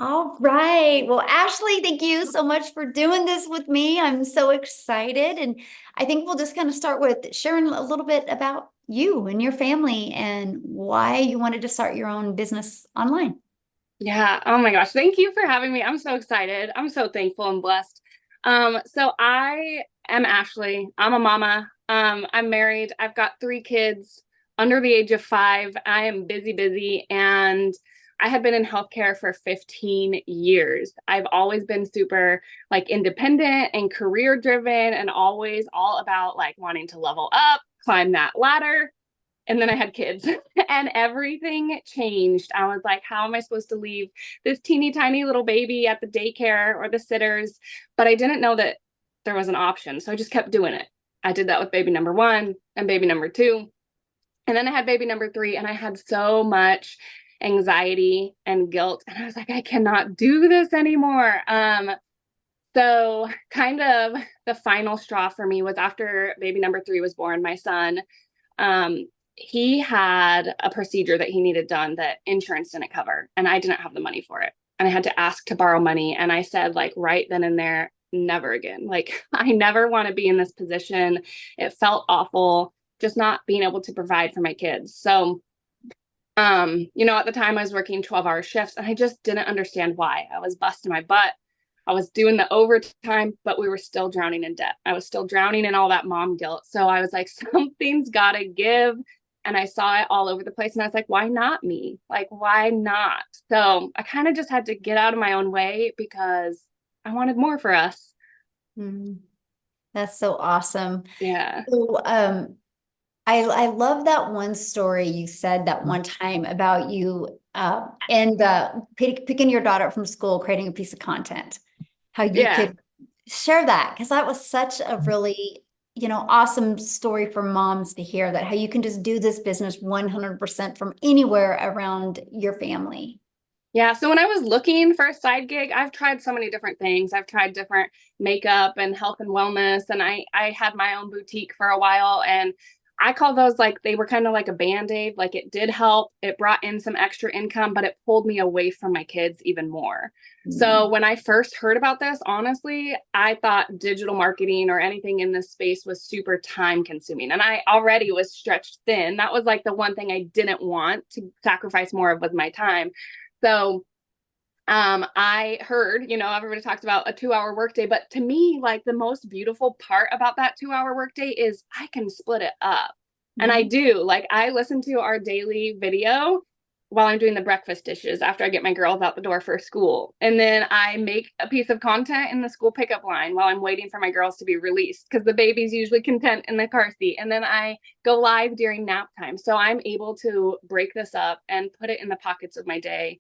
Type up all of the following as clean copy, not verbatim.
All right. Well, Ashley, thank you so much for doing this with me. I'm so excited. And I think we'll just kind of start with sharing a little bit about you and your family and why you wanted to start your own business online. Yeah. Oh my gosh. Thank you for having me. I'm so excited. I'm so thankful and blessed. So I am Ashley. I'm a mama. I'm married. I've got three kids under the age of 5. I am busy, busy, and I have been in healthcare for 15 years. I've always been super like independent and career driven and always all about like wanting to level up, climb that ladder. And then I had kids and everything changed. I was like, how am I supposed to leave this teeny tiny little baby at the daycare or the sitters? But I didn't know that there was an option. So I just kept doing it. I did that with baby number 1 and baby number 2. And then I had baby number 3, and I had so much anxiety and guilt. And I was like, I cannot do this anymore. So kind of the final straw for me was after baby number 3 was born, my son. Um, he had a procedure that he needed done that insurance didn't cover, and I didn't have the money for it. And I had to ask to borrow money. And I said, like, right then and there, never again. Like, I never want to be in this position. It felt awful just not being able to provide for my kids. So, at the time I was working 12-hour shifts and I just didn't understand why. I was busting my butt. I was doing the overtime, but we were still drowning in debt. I was still drowning in all that mom guilt. So I was like, something's got to give. And I saw it all over the place. And I was like, why not me? Like, why not? So I kind of just had to get out of my own way because I wanted more for us. Mhm. That's so awesome. Yeah. So, I love that one story you said that one time about you and picking your daughter up from school, creating a piece of content. How you Yeah. could share that because that was such a really, awesome story for moms to hear that how you can just do this business 100% from anywhere around your family. Yeah, so when I was looking for a side gig, I've tried so many different things. I've tried different makeup and health and wellness, and I had my own boutique for a while, and I call those like they were kind of like a band-aid. Like it did help. It brought in some extra income, but it pulled me away from my kids even more. So Mm. when I first heard about this, honestly, I thought digital marketing or anything in this space was super time consuming. And I already was stretched thin. That was like the one thing I didn't want to sacrifice more of was my time. So I heard, everybody talks about a 2-hour workday, but to me, like the most beautiful part about that 2-hour workday is I can split it up. And I Mhm. do. Like I listen to our daily video while I'm doing the breakfast dishes after I get my girls out the door for school. And then I make a piece of content in the school pickup line while I'm waiting for my girls to be released because the baby's usually content in the car seat. And then I go live during nap time. So I'm able to break this up and put it in the pockets of my day.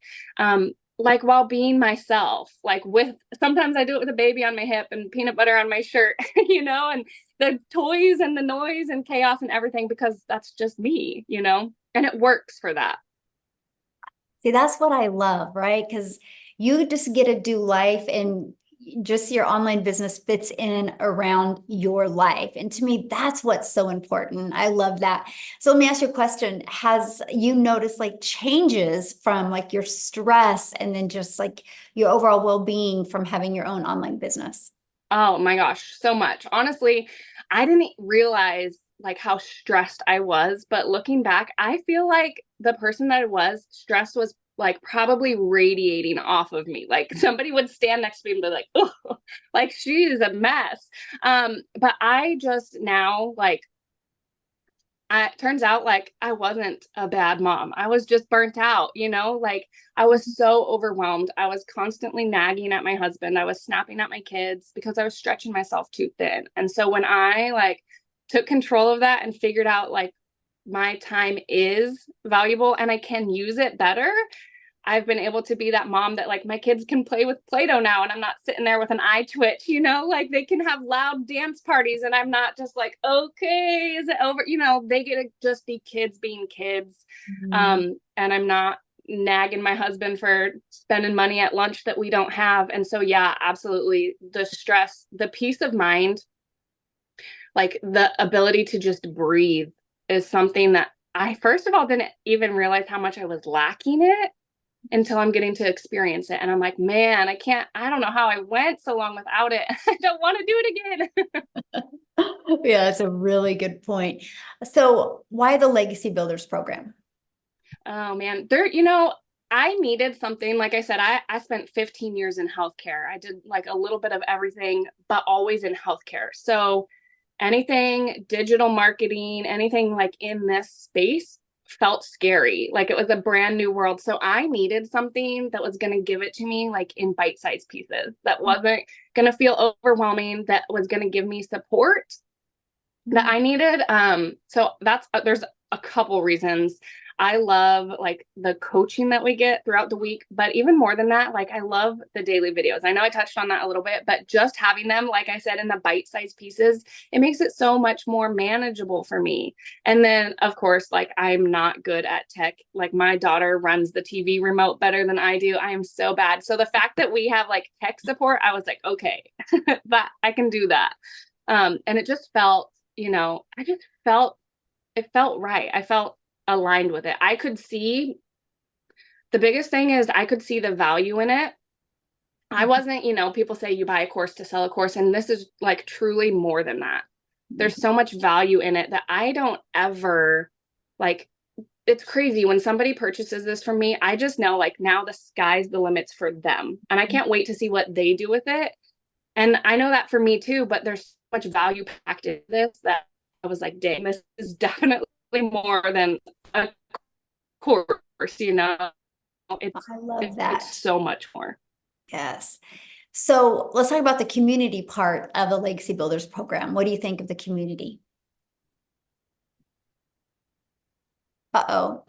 Like while being myself, like with sometimes I do it with a baby on my hip and peanut butter on my shirt, and the toys and the noise and chaos and everything because that's just me, and it works for that. See, that's what I love, right? Because you just get to do life and just your online business fits in around your life. And to me, that's what's so important. I love that. So let me ask you a question. Has you noticed like changes from like your stress and then just like your overall well-being from having your own online business? Oh my gosh, so much. Honestly, I didn't realize like how stressed I was, but looking back, I feel like the person that I was, stress was like probably radiating off of me. Like somebody would stand next to me and be like, "Oh, like she is a mess." But I just now like it turns out like I wasn't a bad mom. I was just burnt out, like I was so overwhelmed. I was constantly nagging at my husband. I was snapping at my kids because I was stretching myself too thin. And so when I like took control of that and figured out like my time is valuable and I can use it better, I've been able to be that mom that like my kids can play with Play-Doh now and I'm not sitting there with an eye twitch, like they can have loud dance parties and I'm not just like, okay, is it over? They get to just be kids being kids. Mhm. And I'm not nagging my husband for spending money at lunch that we don't have. And so, yeah, absolutely. The stress, the peace of mind, like the ability to just breathe is something that I, first of all, didn't even realize how much I was lacking it until I'm getting to experience it. And I'm like, man, I don't know how I went so long without it. I don't want to do it again. Yeah, that's a really good point. So why the Legacy Builders program? Oh man, I needed something. Like I said, I spent 15 years in healthcare. I did like a little bit of everything, but always in healthcare. So anything digital marketing, anything like in this space felt scary. Like it was a brand new world. So I needed something that was going to give it to me like in bite-sized pieces, that wasn't going to feel overwhelming, that was going to give me support that I needed. So there's a couple reasons. I love like the coaching that we get throughout the week, but even more than that, like I love the daily videos. I know I touched on that a little bit, but just having them, like I said, in the bite-sized pieces, it makes it so much more manageable for me. And then of course, like I'm not good at tech. Like my daughter runs the TV remote better than I do. I am so bad. So the fact that we have like tech support, I was like, okay, that I can do that. And it just felt, I just felt it felt right. I felt aligned with it. I could see the biggest thing is I could see the value in it. I wasn't, people say you buy a course to sell a course, and this is like truly more than that. There's so much value in it that I don't ever like. It's crazy when somebody purchases this from me. I just know like now the sky's the limits for them, and I can't wait to see what they do with it. And I know that for me too, but there's so much value packed in this that I was like, dang, this is definitely more than a course, I love it's that. so much more. Yes. So let's talk about the community part of the Legacy Builders program. What do you think of the community? Uh-oh.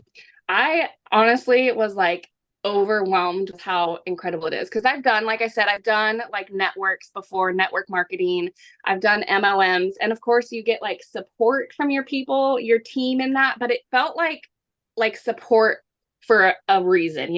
I honestly was like overwhelmed with how incredible it is because like I said, I've done like networks before, network marketing. I've done MLMs, and of course, you get like support from your people, your team in that. But it felt like support for a reason,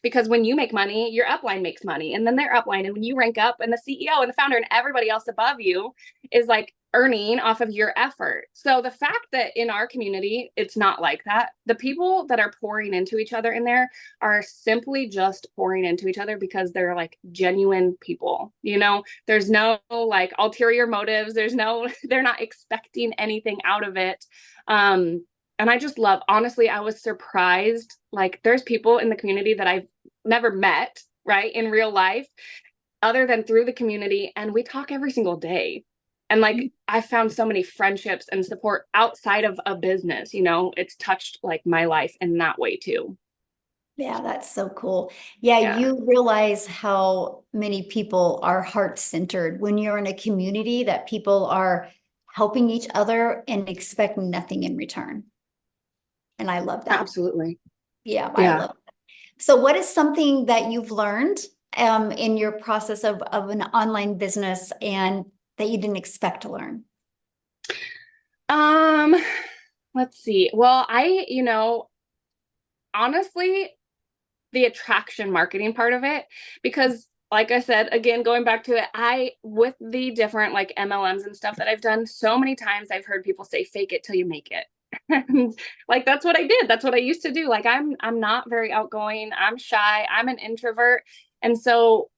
because when you make money, your upline makes money, and then their upline, and when you rank up, and the CEO and the founder and everybody else above you is like earning off of your effort. So the fact that in our community, it's not like that. The people that are pouring into each other in there are simply just pouring into each other because they're like genuine people. There's no like ulterior motives. They're not expecting anything out of it. And I just love, honestly, I was surprised. Like there's people in the community that I've never met, right, in real life, other than through the community. And we talk every single day. And like I found so many friendships and support outside of a business, it's touched like my life in that way too. Yeah, that's so cool. Yeah, Yeah, you realize how many people are heart-centered when you're in a community that people are helping each other and expect nothing in return. And I love that. absolutely. Yeah, I Yeah. love it. So what is something that you've learned in your process of an online business and that you didn't expect to learn? Um, let's see. Well, honestly, the attraction marketing part of it, because like I said, again, going back to it, with the different like MLMs and stuff that I've done, so many times I've heard people say, fake it till you make it. And like, that's what I did. That's what I used to do. Like, I'm not very outgoing. I'm shy. I'm an introvert. And so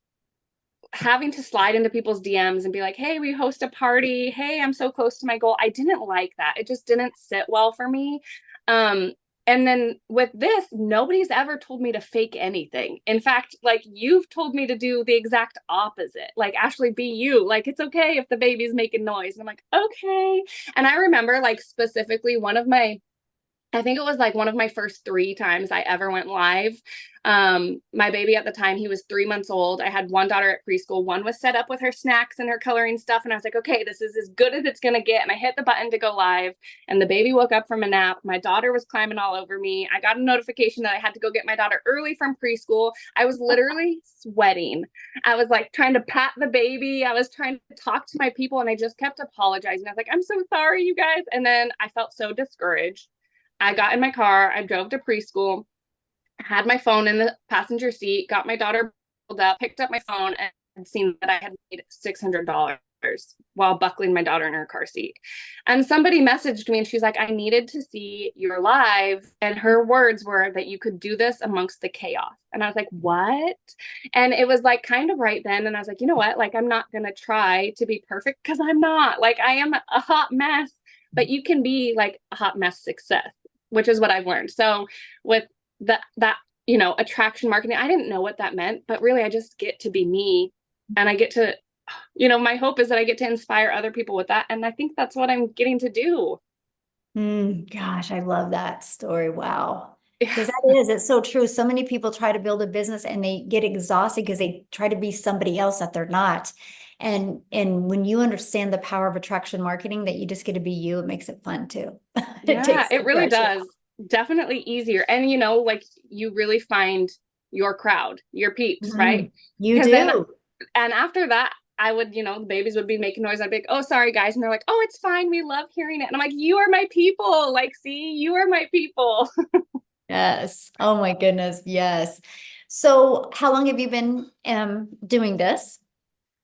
having to slide into people's DMs and be like, hey, we host a party. Hey, I'm so close to my goal. I didn't like that. It just didn't sit well for me. Um, and then with this, nobody's ever told me to fake anything. In fact, like you've told me to do the exact opposite. Like, Ashley, be you. Like, it's okay if the baby's making noise. And I'm like, okay. And I remember like specifically I think it was like one of my first 3 times I ever went live. My baby at the time, he was 3 months old. I had one daughter at preschool. One was set up with her snacks and her coloring stuff. And I was like, okay, this is as good as it's going to get. And I hit the button to go live. And the baby woke up from a nap. My daughter was climbing all over me. I got a notification that I had to go get my daughter early from preschool. I was literally sweating. I was like trying to pat the baby. I was trying to talk to my people. And I just kept apologizing. I was like, I'm so sorry, you guys. And then I felt so discouraged. I got in my car, I drove to preschool, had my phone in the passenger seat, got my daughter pulled up, picked up my phone, and seen that I had made $600. while buckling my daughter in her car seat. And somebody messaged me and she's like, I needed to see your live. And her words were that you could do this amongst the chaos. And I was like, what? And it was like kind of right then. And I was like, you know what? Like, I'm not going to try to be perfect because I'm not. Like, I am a hot mess, but you can be like a hot mess success, which is what I've learned. So with that, attraction marketing, I didn't know what that meant, but really I just get to be me and I get to, my hope is that I get to inspire other people with that. And I think that's what I'm getting to do. Gosh, I love that story. Wow. Yeah. Because it's so true. So many people try to build a business and they get exhausted because they try to be somebody else that they're not. And when you understand the power of attraction marketing, that you just get to be you, it makes it fun too. It Yeah, takes the it really pressure does. off. Definitely easier. And like you really find your crowd, your peeps, right? You Because then, do. and after that, I would, the babies would be making noise. I'd be like, oh, sorry, guys. And they're like, oh, it's fine. We love hearing it. And I'm like, you are my people. Like, see, you are my people. Yes. Oh my goodness. Yes. So how long have you been doing this?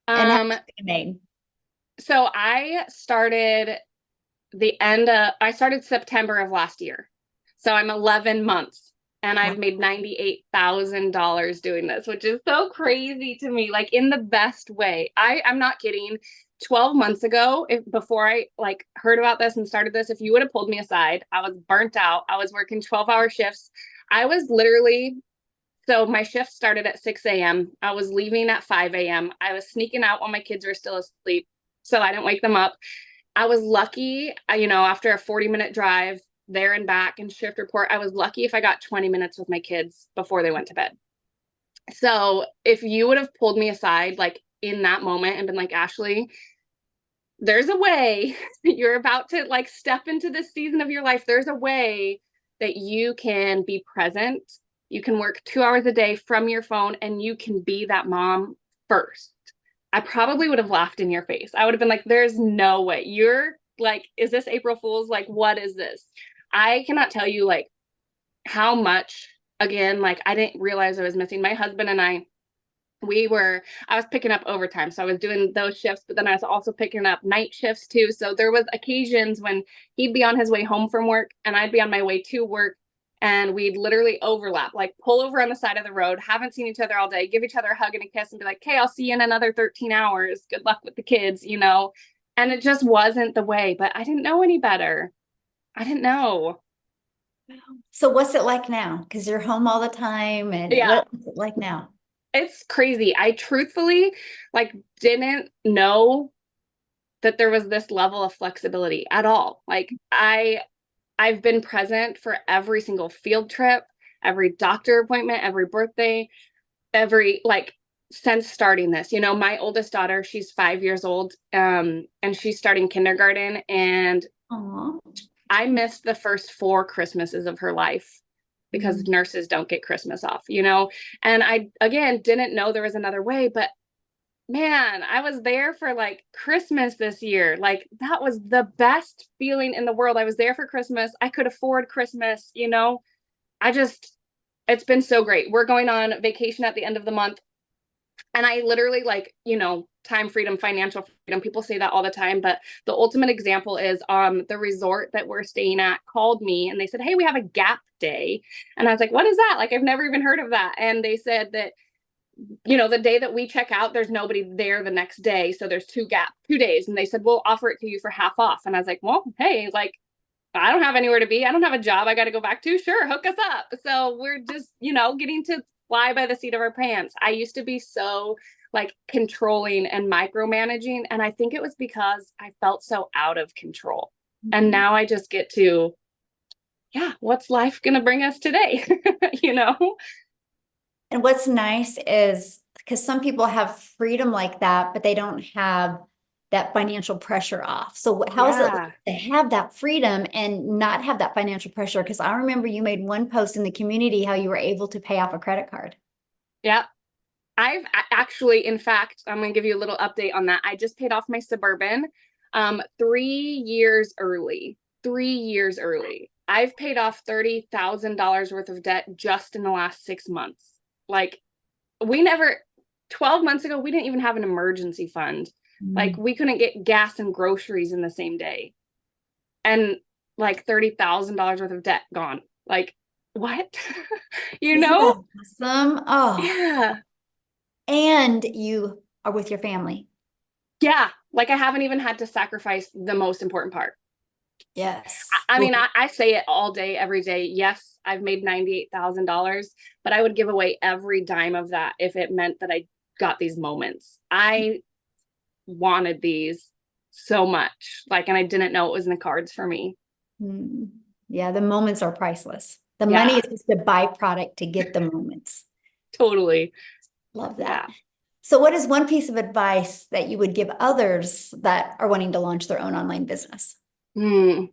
And how Um, much have you made? so I started September of last year. So I'm 11 months and Wow. I've made $98,000 doing this, which is so crazy to me, like in the best way. I'm not kidding. 12 months ago, before I like heard about this and started this, if you would have pulled me aside, I was burnt out. I was working 12-hour shifts. I was literally So my shift started at 6 a.m. I was leaving at 5 a.m. I was sneaking out while my kids were still asleep so I didn't wake them up. I was lucky, after a 40-minute drive there and back and shift report, I was lucky if I got 20 minutes with my kids before they went to bed. So if you would have pulled me aside, like in that moment and been like, Ashley, there's a way you're about to like step into this season of your life. There's a way that you can be present. You can work 2 hours a day from your phone and you can be that mom first. I probably would have laughed in your face. I would have been like, there's no way. You're like, is this April Fool's? Like, what is this? I cannot tell you like how much, again, like I didn't realize I was missing. My husband and I was picking up overtime. So I was doing those shifts, but then I was also picking up night shifts too. So there was occasions when he'd be on his way home from work and I'd be on my way to work and we'd literally overlap, like pull over on the side of the road, haven't seen each other all day, give each other a hug and a kiss and be like, okay, I'll see you in another 13 hours. Good luck with the kids. And it just wasn't the way, but I didn't know any better. I didn't know. So what's it like now? Because you're home all the time, and Yeah. what's it like now? It's crazy. I truthfully like didn't know that there was this level of flexibility at all. Like I've been present for every single field trip, every doctor appointment, every birthday, every like since starting this. My oldest daughter, she's 5 years old, and she's starting kindergarten, and Aw. I missed the first 4 Christmases of her life because Mhm. nurses don't get Christmas off. And I again didn't know there was another way, but man, I was there for like Christmas this year. Like that was the best feeling in the world. I was there for Christmas. I could afford Christmas. I just, it's been so great. We're going on vacation at the end of the month. And I literally like, time freedom, financial freedom. People say that all the time, but the ultimate example is the resort that we're staying at called me and they said, hey, we have a gap day. And I was like, what is that? Like, I've never even heard of that. And they said that the day that we check out, there's nobody there the next day. So there's 2 days. And they said, we'll offer it to you for half off. And I was like, well, hey, like, I don't have anywhere to be. I don't have a job I got to go back to. Sure, hook us up. So we're just, getting to fly by the seat of our pants. I used to be so like controlling and micromanaging. And I think it was because I felt so out of control. And now I just get to, yeah, what's life going to bring us today? you know? And what's nice is because some people have freedom like that, but they don't have that financial pressure off. So how is it Yeah. to have that freedom and not have that financial pressure? Because I remember you made one post in the community how you were able to pay off a credit card. Yeah. Actually, in fact, I'm going to give you a little update on that. I just paid off my Suburban 3 years early. 3 years early. I've paid off $30,000 worth of debt just in the last 6 months. Like, 12 months ago, we didn't even have an emergency fund. Like Mm. we couldn't get gas and groceries in the same day. And like $30,000 worth of debt gone. Like, what? You Isn't know? that awesome? Oh, Yeah. and you are with your family. Yeah. Like I haven't even had to sacrifice the most important part. Yes. I Well, mean, I say it all day, every day. Yes, I've made $98,000, but I would give away every dime of that if it meant that I got these moments. I wanted these so much. Like, and I didn't know it was in the cards for me. mm, yeah, the moments are priceless. The money Yeah, is just a byproduct to get the moments. totally. Love that. Yeah. So, what is one piece of advice that you would give others that are wanting to launch their own online business? Hmm.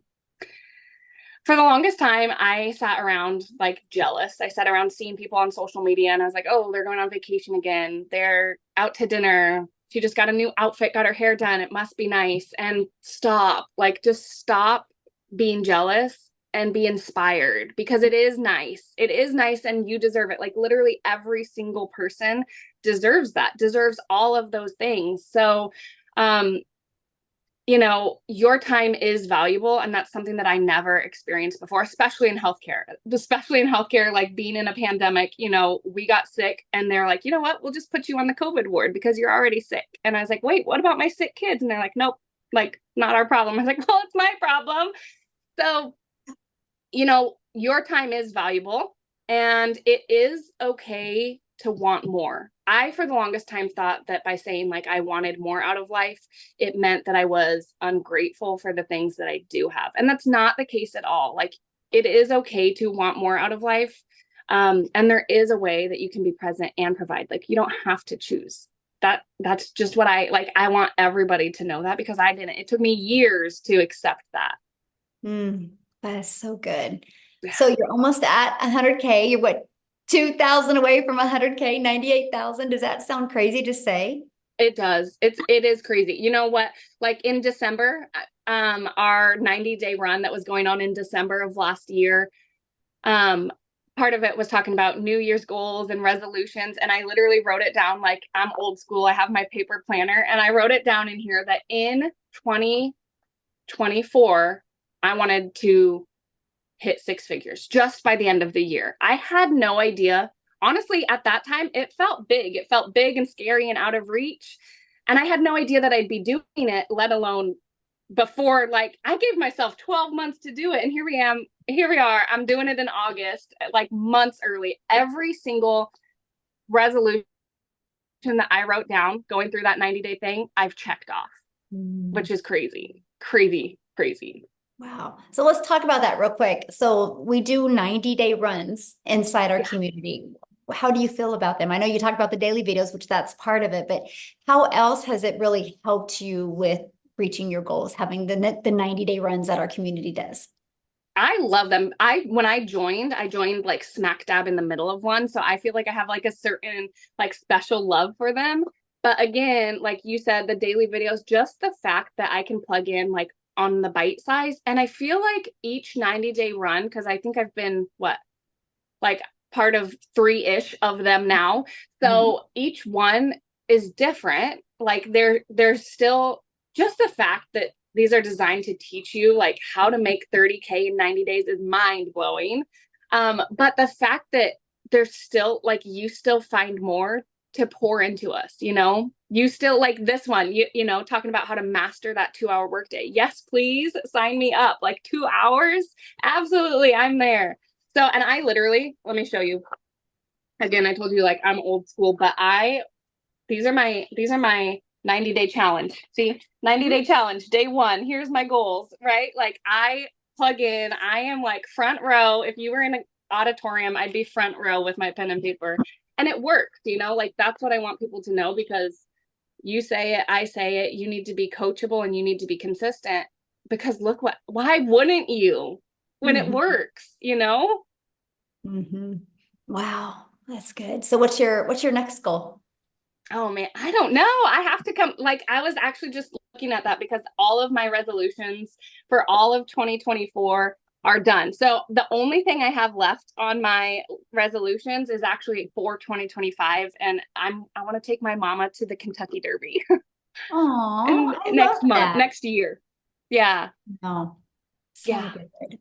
For the longest time, I sat around like jealous. I sat around seeing people on social media and I was like, oh, they're going on vacation again. They're out to dinner. She just got a new outfit, got her hair done. It must be nice. And stop, like, just stop being jealous and be inspired because it is nice. It is nice and you deserve it. Like, literally, every single person deserves that, deserves all of those things. So, um, your time is valuable. And that's something that I never experienced before, especially in healthcare, like being in a pandemic, we got sick and they're like, you know what, we'll just put you on the COVID ward because you're already sick. And I was like, wait, what about my sick kids? And they're like, nope, like not our problem. I was like, well, it's my problem. So, your time is valuable and it is okay to want more. I, for the longest time, thought that by saying like I wanted more out of life, it meant that I was ungrateful for the things that I do have. And that's not the case at all. Like it is okay to want more out of life. And there is a way that you can be present and provide. Like you don't have to choose. That's just what I like. I want everybody to know that because I didn't. It took me years to accept that. Mm, that is so good. Yeah. So you're almost at 100K. You're what, 2,000 away from 100K, 98,000. Does that sound crazy to say? It does. It is crazy. You know what? Like in December, our 90-day run that was going on in December of last year, um, part of it was talking about New Year's goals and resolutions. And I literally wrote it down like I'm old school. I have my paper planner and I wrote it down in here that in 2024, I wanted to hit six figures just by the end of the year. I had no idea. Honestly, at that time, it felt big. It felt big and scary and out of reach. And I had no idea that I'd be doing it, let alone before. Like, I gave myself 12 months to do it. And here we are. I'm doing it in August, like months early. Every single resolution that I wrote down going through that 90-day thing, I've checked off, Mm. which is crazy, crazy, crazy. Wow. So let's talk about that real quick. So we do 90-day runs inside our Yeah. community. How do you feel about them? I know you talked about the daily videos, which that's part of it, but how else has it really helped you with reaching your goals, having the 90-day runs that our community does? I love them. When I joined like smack dab in the middle of one. So I feel like I have like a certain like special love for them. But again, like you said, the daily videos, just the fact that I can plug in like on the bite size. And I feel like each 90-day run, because I think I've been like part of three-ish of them now. Mhm. So each one is different. Like there's still just the fact that these are designed to teach you like how to make 30K in 90 days is mind blowing. But the fact that there's still like you still find more to pour into us, you still like this one, talking about how to master that 2-hour workday. Yes, please sign me up. Like 2 hours. Absolutely. I'm there. So, and I literally, let me show you. Again, I told you like I'm old school, but these are my 90-day challenge. See, 90-day challenge, day one. Here's my goals, right? Like I plug in, I am like front row. If you were in an auditorium, I'd be front row with my pen and paper. And it works, like that's what I want people to know because you say it, I say it, you need to be coachable and you need to be consistent because why wouldn't you when it Mhm. works? Mhm. Wow, that's good. So what's your next goal? Oh man, I don't know. I have to come. Like, I was actually just looking at that because all of my resolutions for all of 2024 are done. So the only thing I have left on my resolutions is actually for 2025, and I want to take my mama to the Kentucky Derby. Oh, And I love that. next year. Yeah. Oh, so Yeah. good.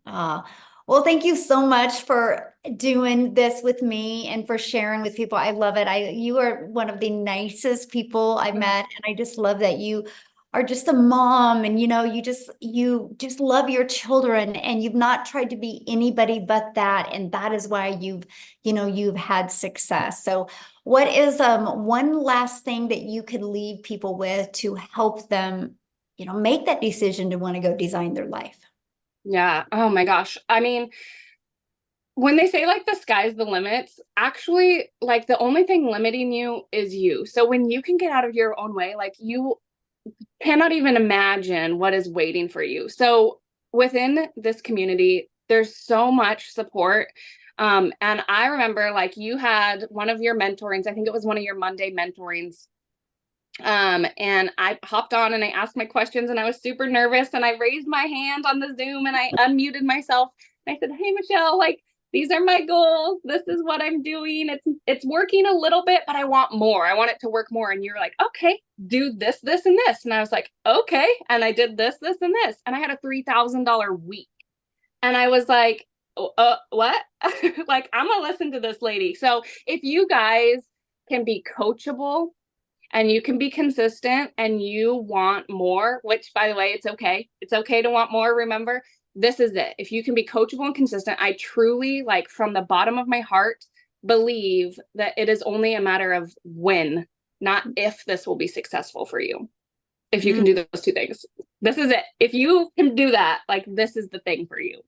Well, thank you so much for doing this with me and for sharing with people. I love it. You are one of the nicest people I've met, and I just love that you are just a mom and you just love your children and you've not tried to be anybody but that. And that is why you've had success. So what is one last thing that you could leave people with to help them, make that decision to want to go design their life? Yeah. Oh my gosh. I mean, when they say like the sky's the limits, actually, like the only thing limiting you is you. So when you can get out of your own way, like you cannot even imagine what is waiting for you. So within this community, there's so much support. And I remember like you had one of your mentorings, I think it was one of your Monday mentorings. And I hopped on and I asked my questions and I was super nervous and I raised my hand on the Zoom and I unmuted myself. And I said, "Hey, Michelle, like these are my goals. This is what I'm doing. It's working a little bit, but I want more. I want it to work more." And you're like, "Okay, do this, this, and this." And I was like, "Okay." And I did this, this, and this. And I had a $3,000 week. And I was like, what?" Like, I'm gonna listen to this lady. So if you guys can be coachable and you can be consistent and you want more, which by the way, it's okay. It's okay to want more. Remember, this is it. If you can be coachable and consistent, I truly, like from the bottom of my heart, believe that it is only a matter of when, not if this will be successful for you. If you can do those two things, this is it. If you can do that, like this is the thing for you.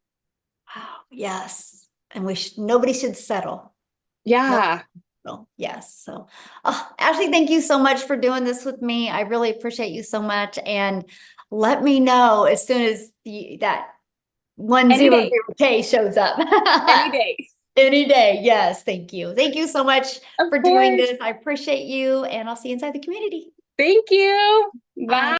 Wow, yes. And nobody should settle. No. Yeah. No. Yes. So, Ashley, thank you so much for doing this with me. I really appreciate you so much. And let me know as soon as that Any day. 100K shows up. Any day. Any day. Yes. Thank you. Thank you so much Of for doing course. this. I appreciate you, and I'll see you inside the community. Thank you. Bye. Bye.